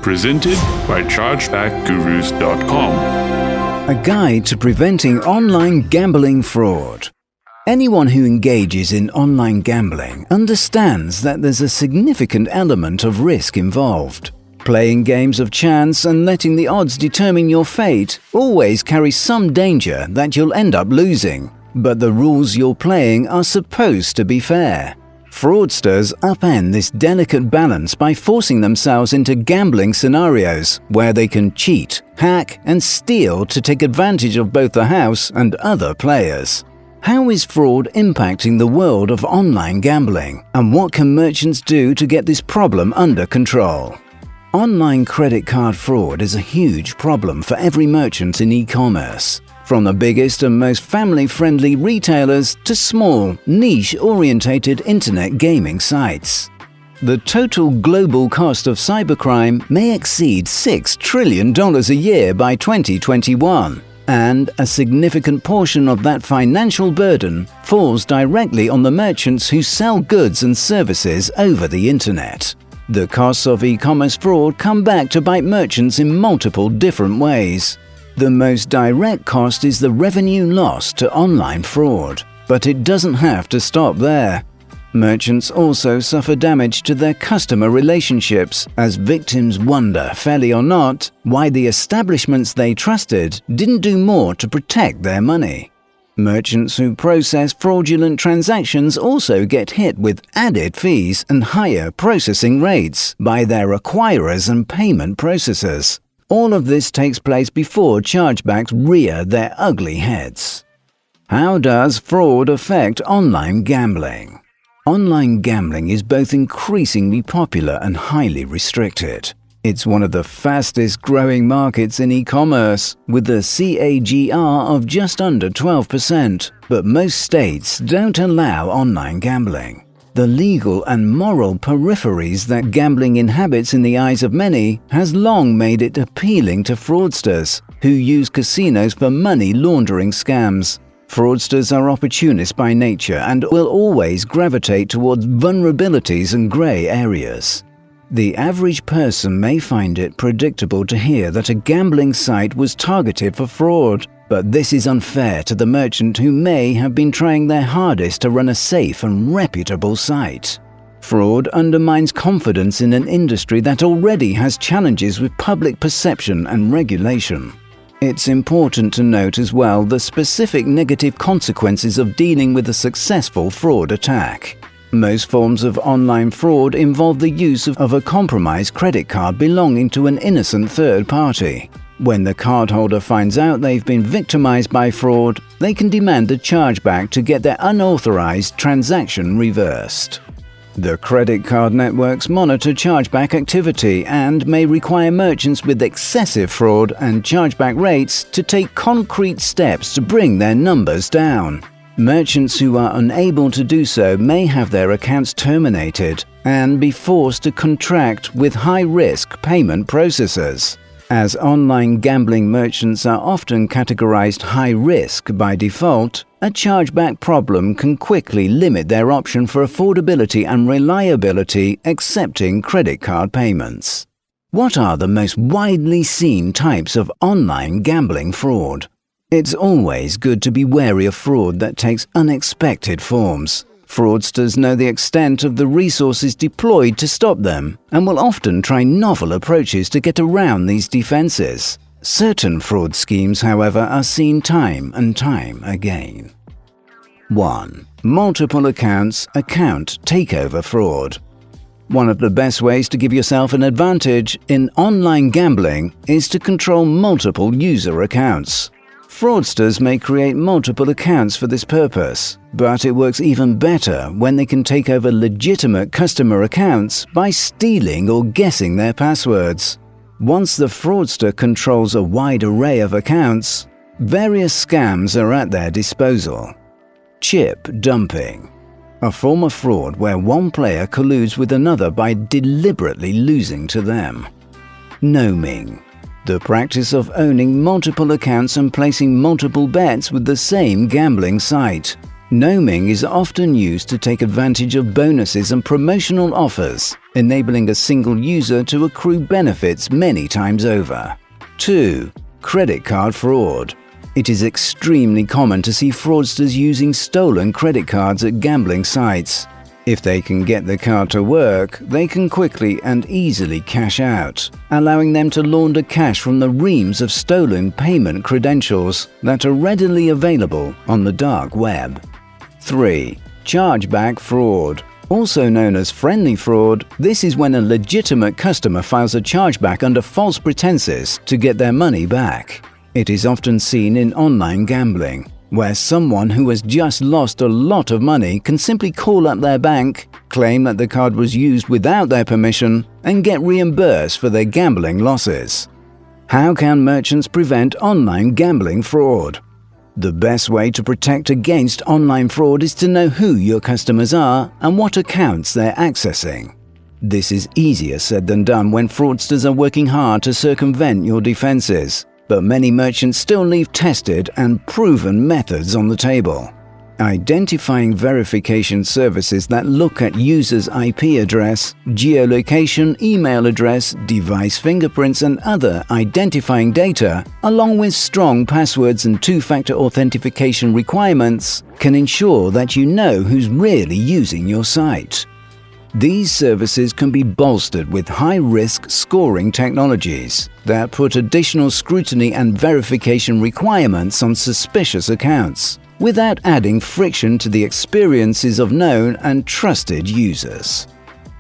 Presented by chargebackgurus.com. A guide to preventing online gambling fraud. Anyone who engages in online gambling understands that there's a significant element of risk involved. Playing games of chance and letting the odds determine your fate always carries some danger that you'll end up losing. But the rules you're playing are supposed to be fair. Fraudsters upend this delicate balance by forcing themselves into gambling scenarios where they can cheat, hack, and steal to take advantage of both the house and other players. How is fraud impacting the world of online gambling, and what can merchants do to get this problem under control? Online credit card fraud is a huge problem for every merchant in e-commerce. From the biggest and most family-friendly retailers to small, niche-orientated internet gaming sites. The total global cost of cybercrime may exceed $6 trillion a year by 2021, and a significant portion of that financial burden falls directly on the merchants who sell goods and services over the internet. The costs of e-commerce fraud come back to bite merchants in multiple different ways. The most direct cost is the revenue lost to online fraud, but it doesn't have to stop there. Merchants also suffer damage to their customer relationships as victims wonder, fairly or not, why the establishments they trusted didn't do more to protect their money. Merchants who process fraudulent transactions also get hit with added fees and higher processing rates by their acquirers and payment processors. All of this takes place before chargebacks rear their ugly heads. How does fraud affect online gambling? Online gambling is both increasingly popular and highly restricted. It's one of the fastest growing markets in e-commerce, with a CAGR of just under 12%, but most states don't allow online gambling. The legal and moral peripheries that gambling inhabits in the eyes of many has long made it appealing to fraudsters, who use casinos for money laundering scams. Fraudsters are opportunists by nature and will always gravitate towards vulnerabilities and grey areas. The average person may find it predictable to hear that a gambling site was targeted for fraud, but this is unfair to the merchant who may have been trying their hardest to run a safe and reputable site. Fraud undermines confidence in an industry that already has challenges with public perception and regulation. It's important to note as well the specific negative consequences of dealing with a successful fraud attack. Most forms of online fraud involve the use of a compromised credit card belonging to an innocent third party. When the cardholder finds out they've been victimized by fraud, they can demand a chargeback to get their unauthorized transaction reversed. The credit card networks monitor chargeback activity and may require merchants with excessive fraud and chargeback rates to take concrete steps to bring their numbers down. Merchants who are unable to do so may have their accounts terminated and be forced to contract with high-risk payment processors. As online gambling merchants are often categorized high risk by default, a chargeback problem can quickly limit their option for affordability and reliability accepting credit card payments. What are the most widely seen types of online gambling fraud? It's always good to be wary of fraud that takes unexpected forms. Fraudsters know the extent of the resources deployed to stop them and will often try novel approaches to get around these defenses. Certain fraud schemes, however, are seen time and time again. 1. Multiple accounts account takeover fraud. One of the best ways to give yourself an advantage in online gambling is to control multiple user accounts. Fraudsters may create multiple accounts for this purpose, but it works even better when they can take over legitimate customer accounts by stealing or guessing their passwords. Once the fraudster controls a wide array of accounts, various scams are at their disposal. Chip dumping. A form of fraud where one player colludes with another by deliberately losing to them. Gnoming. The practice of owning multiple accounts and placing multiple bets with the same gambling site. Gnoming is often used to take advantage of bonuses and promotional offers, enabling a single user to accrue benefits many times over. 2. Credit card fraud. It is extremely common to see fraudsters using stolen credit cards at gambling sites. If they can get the card to work, they can quickly and easily cash out, allowing them to launder cash from the reams of stolen payment credentials that are readily available on the dark web. 3. Chargeback fraud. Also known as friendly fraud, this is when a legitimate customer files a chargeback under false pretenses to get their money back. It is often seen in online gambling, where someone who has just lost a lot of money can simply call up their bank, claim that the card was used without their permission, and get reimbursed for their gambling losses. How can merchants prevent online gambling fraud? The best way to protect against online fraud is to know who your customers are and what accounts they're accessing. This is easier said than done when fraudsters are working hard to circumvent your defenses, but many merchants still leave tested and proven methods on the table. Identifying verification services that look at users' IP address, geolocation, email address, device fingerprints, and other identifying data, along with strong passwords and two-factor authentication requirements, can ensure that you know who's really using your site. These services can be bolstered with high-risk scoring technologies that put additional scrutiny and verification requirements on suspicious accounts, without adding friction to the experiences of known and trusted users.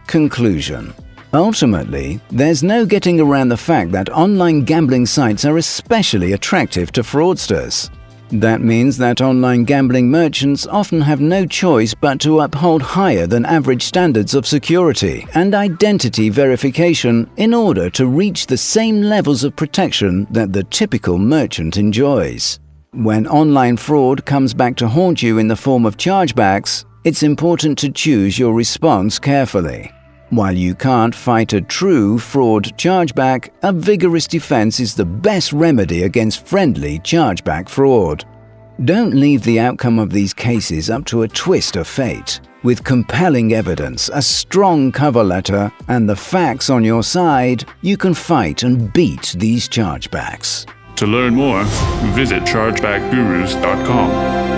Conclusion. Ultimately, there's no getting around the fact that online gambling sites are especially attractive to fraudsters. That means that online gambling merchants often have no choice but to uphold higher than average standards of security and identity verification in order to reach the same levels of protection that the typical merchant enjoys. When online fraud comes back to haunt you in the form of chargebacks, it's important to choose your response carefully. While you can't fight a true fraud chargeback, a vigorous defense is the best remedy against friendly chargeback fraud. Don't leave the outcome of these cases up to a twist of fate. With compelling evidence, a strong cover letter, and the facts on your side, you can fight and beat these chargebacks. To learn more, visit chargebackgurus.com.